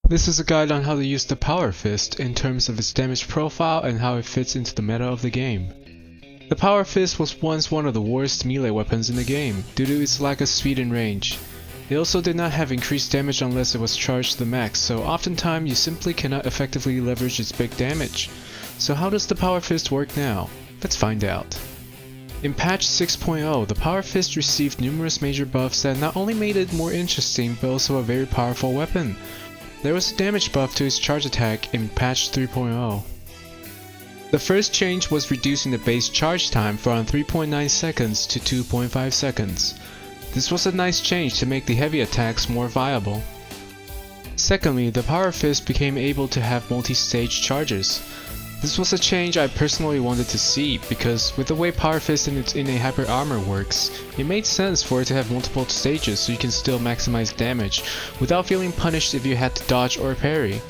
This is a guide on how to use the Power Fist in terms of its damage profile and how it fits into the meta of the game. The Power Fist was once one of the worst melee weapons in the game due to its lack of speed and range. It also did not have increased damage unless it was charged to the max, so oftentimes you simply cannot effectively leverage its big damage. So how does the Power Fist work now? Let's find out. In patch 6.0, the Power Fist received numerous major buffs that not only made it more interesting but also a very powerful weapon. There was a damage buff to its charge attack in patch 3.0. The first change was reducing the base charge time from 3.9 seconds to 2.5 seconds. This was a nice change to make the heavy attacks more viable. Secondly, the Power Fist became able to have multi-stage charges. This was a change I personally wanted to see because with the way Power Fist and its innate hyper armor works, it made sense for it to have multiple stages so you can still maximize damage without feeling punished if you had to dodge or parry.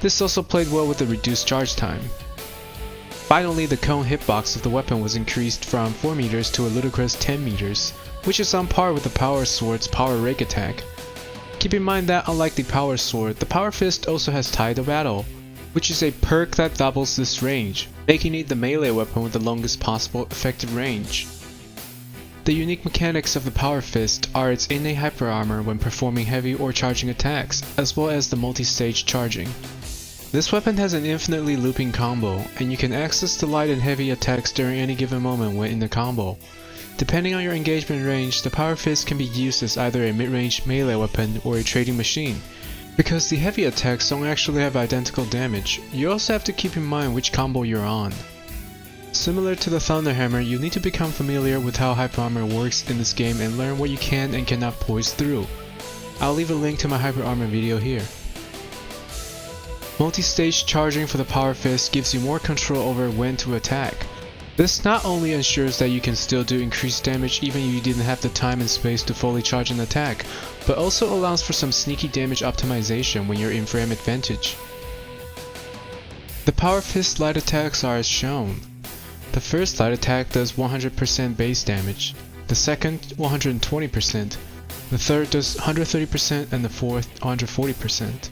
This also played well with the reduced charge time. Finally, the cone hitbox of the weapon was increased from 4 meters to a ludicrous 10 meters, which is on par with the Power Sword's power rake attack. Keep in mind that unlike the Power Sword, the Power Fist also has Tie to Battle, which is a perk that doubles this range, making it the melee weapon with the longest possible effective range. The unique mechanics of the Power Fist are its innate hyper armor when performing heavy or charging attacks, as well as the multi-stage charging. This weapon has an infinitely looping combo, and you can access the light and heavy attacks during any given moment when in the combo. Depending on your engagement range, the Power Fist can be used as either a mid-range melee weapon or a trading machine. Because the heavy attacks don't actually have identical damage, you also have to keep in mind which combo you're on. Similar to the Thunder Hammer, you need to become familiar with how Hyper Armor works in this game and learn what you can and cannot poise through. I'll leave a link to my Hyper Armor video here. Multi-stage charging for the Power Fist gives you more control over when to attack. This not only ensures that you can still do increased damage even if you didn't have the time and space to fully charge an attack, but also allows for some sneaky damage optimization when you're in frame advantage. The Power Fist light attacks are as shown. The first light attack does 100% base damage, the second 120%, the third does 130% and the fourth 140%.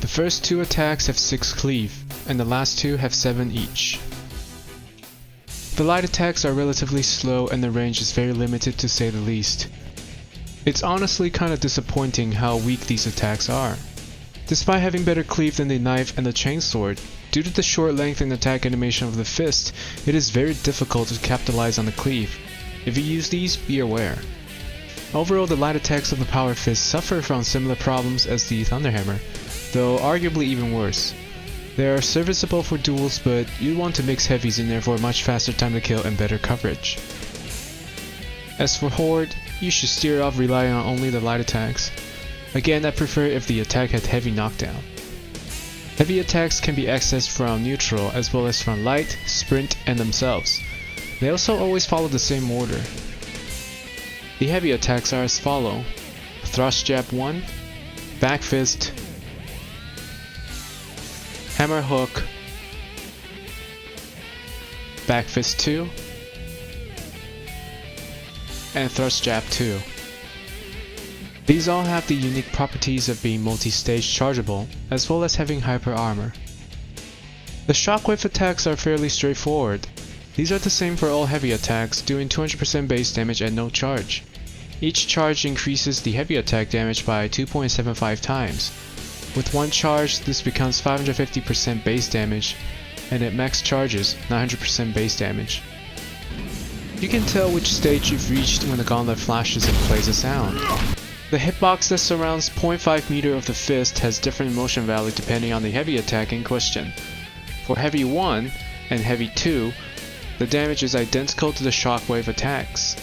The first two attacks have 6 cleave, and the last two have 7 each. The light attacks are relatively slow and the range is very limited to say the least. It's honestly kinda disappointing how weak these attacks are. Despite having better cleave than the knife and the chainsword, due to the short length and attack animation of the fist, it is very difficult to capitalize on the cleave. If you use these, be aware. Overall, the light attacks of the Power Fist suffer from similar problems as the Thunder Hammer, though arguably even worse. They are serviceable for duels, but you want to mix heavies in there for a much faster time to kill and better coverage. As for Horde, you should steer off relying on only the light attacks. Again, I prefer if the attack had heavy knockdown. Heavy attacks can be accessed from neutral as well as from light, sprint, and themselves. They also always follow the same order. The heavy attacks are as follow: Thrust Jab 1, Back Fist, Hammer Hook, Back Fist 2, and Thrust Jab 2. These all have the unique properties of being multi-stage chargeable, as well as having hyper armor. The shockwave attacks are fairly straightforward. These are the same for all heavy attacks, doing 200% base damage at no charge. Each charge increases the heavy attack damage by 2.75 times. With one charge, this becomes 550% base damage, and at max charges, 900% base damage. You can tell which stage you've reached when the gauntlet flashes and plays a sound. The hitbox that surrounds 0.5 meter of the fist has different motion value depending on the heavy attack in question. For Heavy 1 and Heavy 2, the damage is identical to the shockwave attacks.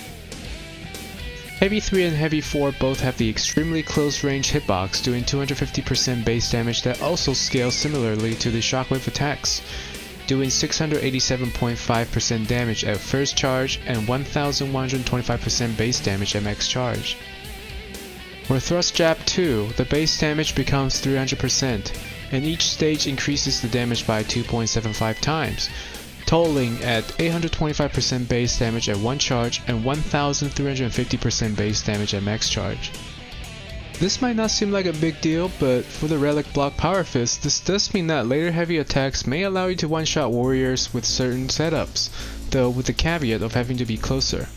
Heavy 3 and Heavy 4 both have the extremely close range hitbox doing 250% base damage that also scales similarly to the shockwave attacks, doing 687.5% damage at first charge and 1125% base damage at max charge. For Thrust Jab 2, the base damage becomes 300%, and each stage increases the damage by 2.75 times, totaling at 825% base damage at one charge and 1350% base damage at max charge. This might not seem like a big deal, but for the Relic Block Power Fist, this does mean that later heavy attacks may allow you to one-shot warriors with certain setups, though with the caveat of having to be closer.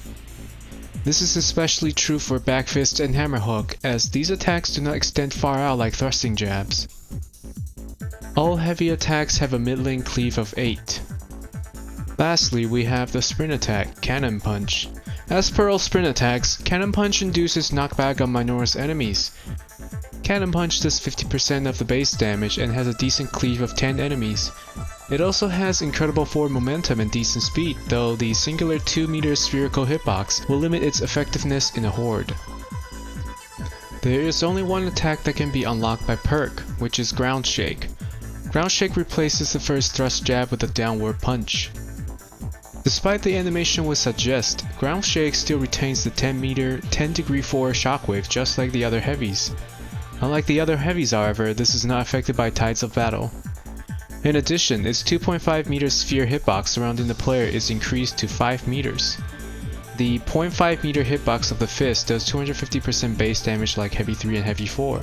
This is especially true for Back Fist and Hammer Hook, as these attacks do not extend far out like thrusting jabs. All heavy attacks have a mid-lane cleave of 8. Lastly, we have the sprint attack, Cannon Punch. As per all sprint attacks, Cannon Punch induces knockback on Minora's enemies. Cannon Punch does 50% of the base damage and has a decent cleave of 10 enemies. It also has incredible forward momentum and decent speed, though the singular 2-meter spherical hitbox will limit its effectiveness in a horde. There is only one attack that can be unlocked by perk, which is Ground Shake. Ground Shake replaces the first thrust jab with a downward punch. Despite the animation would suggest, Ground Shake still retains the 10-meter, 10-degree forward shockwave just like the other heavies. Unlike the other heavies, however, this is not affected by Tides of Battle. In addition, its 2.5 meter sphere hitbox surrounding the player is increased to 5 meters. The 0.5 meter hitbox of the fist does 250% base damage like Heavy 3 and Heavy 4.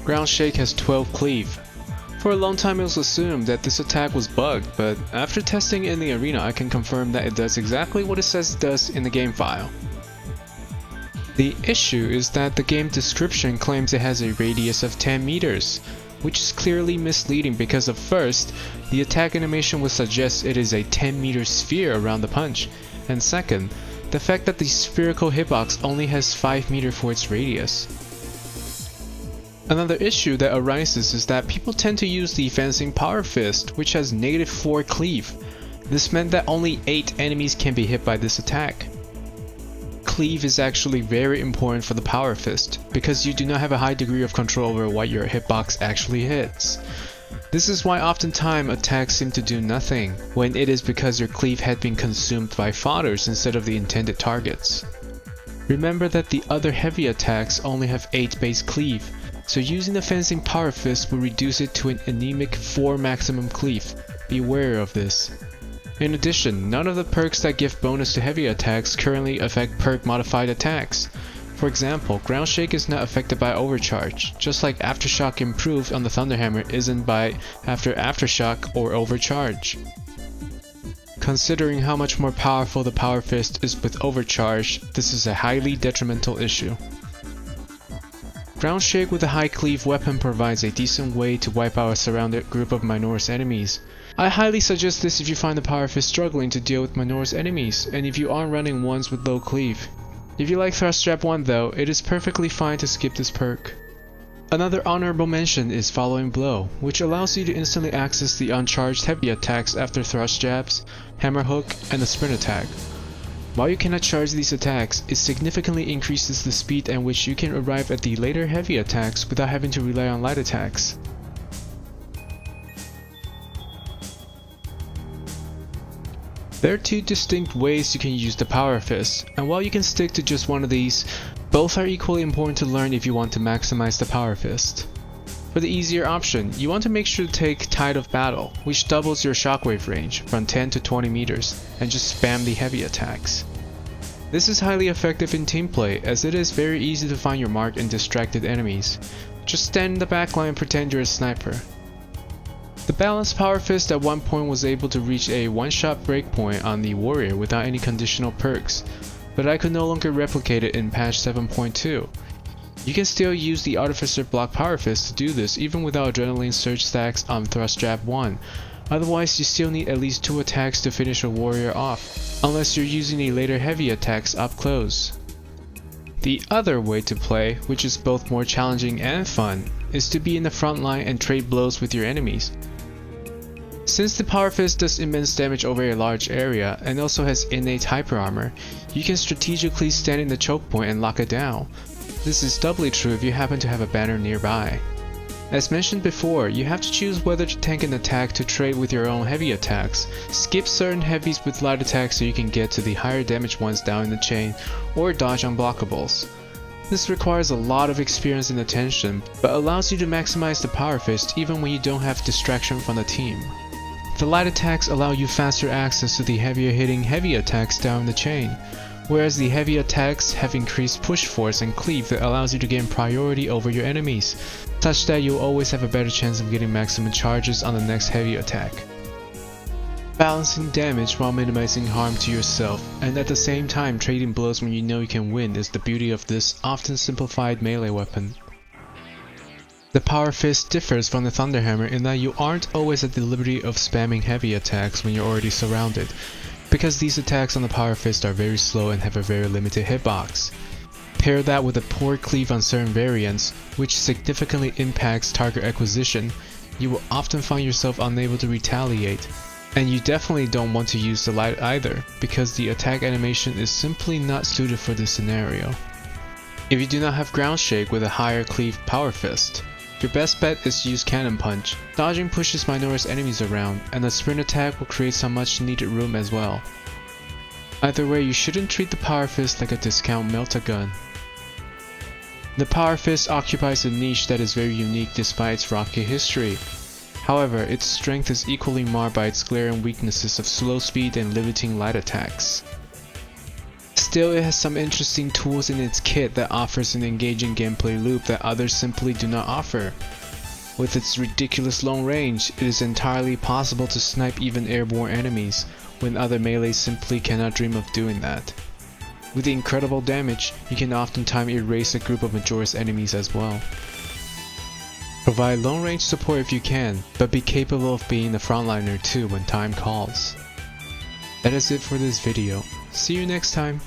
Ground Shake has 12 cleave. For a long time it was assumed that this attack was bugged, but after testing it in the arena I can confirm that it does exactly what it says it does in the game file. The issue is that the game description claims it has a radius of 10 meters, which is clearly misleading because of first, the attack animation would suggest it is a 10 meter sphere around the punch, and second, the fact that the spherical hitbox only has 5 meter for its radius. Another issue that arises is that people tend to use the Fencing Power Fist, which has -4 cleave. This meant that only 8 enemies can be hit by this attack. Cleave is actually very important for the Power Fist, because you do not have a high degree of control over what your hitbox actually hits. This is why oftentimes attacks seem to do nothing, when it is because your cleave had been consumed by fodders instead of the intended targets. Remember that the other heavy attacks only have 8 base cleave, so using the Fencing Power Fist will reduce it to an anemic 4 maximum cleave. Be aware of this. In addition, none of the perks that give bonus to heavy attacks currently affect perk modified attacks. For example, Ground Shake is not affected by Overcharge, just like Aftershock Improved on the Thunderhammer isn't by Aftershock or Overcharge. Considering how much more powerful the Power Fist is with Overcharge, this is a highly detrimental issue. Ground Shake with a high cleave weapon provides a decent way to wipe out a surrounded group of Minora's enemies. I highly suggest this if you find the Power Fist struggling to deal with Minora's enemies, and if you aren't running ones with low cleave. If you like Thrust Jab 1 though, it is perfectly fine to skip this perk. Another honorable mention is Following Blow, which allows you to instantly access the uncharged heavy attacks after Thrust Jabs, Hammer Hook, and the Sprint attack. While you cannot charge these attacks, it significantly increases the speed at which you can arrive at the later heavy attacks without having to rely on light attacks. There are 2 distinct ways you can use the Power Fist, and while you can stick to just one of these, both are equally important to learn if you want to maximize the Power Fist. For the easier option, you want to make sure to take Tide of Battle, which doubles your shockwave range from 10 to 20 meters, and just spam the heavy attacks. This is highly effective in team play, as it is very easy to find your mark and distracted enemies. Just stand in the backline and pretend you're a sniper. The balanced Power Fist at one point was able to reach a one-shot breakpoint on the warrior without any conditional perks, but I could no longer replicate it in patch 7.2. You can still use the Artificer Block Power Fist to do this even without Adrenaline Surge stacks on Thrust Jab 1, otherwise you still need at least 2 attacks to finish a warrior off, unless you're using the later heavy attacks up close. The other way to play, which is both more challenging and fun, is to be in the front line and trade blows with your enemies. Since the Power Fist does immense damage over a large area and also has innate hyper armor, you can strategically stand in the choke point and lock it down. This is doubly true if you happen to have a banner nearby. As mentioned before, you have to choose whether to tank an attack to trade with your own heavy attacks, skip certain heavies with light attacks so you can get to the higher damage ones down in the chain, or dodge unblockables. This requires a lot of experience and attention, but allows you to maximize the power fist even when you don't have distraction from the team. The light attacks allow you faster access to the heavier hitting heavy attacks down the chain, whereas the heavy attacks have increased push force and cleave that allows you to gain priority over your enemies, such that you'll always have a better chance of getting maximum charges on the next heavy attack. Balancing damage while minimizing harm to yourself, and at the same time trading blows when you know you can win is the beauty of this often simplified melee weapon. The Power Fist differs from the Thunder Hammer in that you aren't always at the liberty of spamming heavy attacks when you're already surrounded, because these attacks on the Power Fist are very slow and have a very limited hitbox. Pair that with a poor cleave on certain variants, which significantly impacts target acquisition, you will often find yourself unable to retaliate. And you definitely don't want to use the light either, because the attack animation is simply not suited for this scenario. If you do not have ground shake with a higher cleave power fist, your best bet is to use cannon punch. Dodging pushes Minora's enemies around, and a sprint attack will create some much needed room as well. Either way, you shouldn't treat the power fist like a discount melt-a-gun. The power fist occupies a niche that is very unique despite its rocky history. However, its strength is equally marred by its glaring weaknesses of slow speed and limiting light attacks. Still, it has some interesting tools in its kit that offers an engaging gameplay loop that others simply do not offer. With its ridiculous long range, it is entirely possible to snipe even airborne enemies, when other melees simply cannot dream of doing that. With the incredible damage, you can oftentimes erase a group of Majora's enemies as well. Provide long range support if you can, but be capable of being the frontliner too when time calls. That is it for this video. See you next time.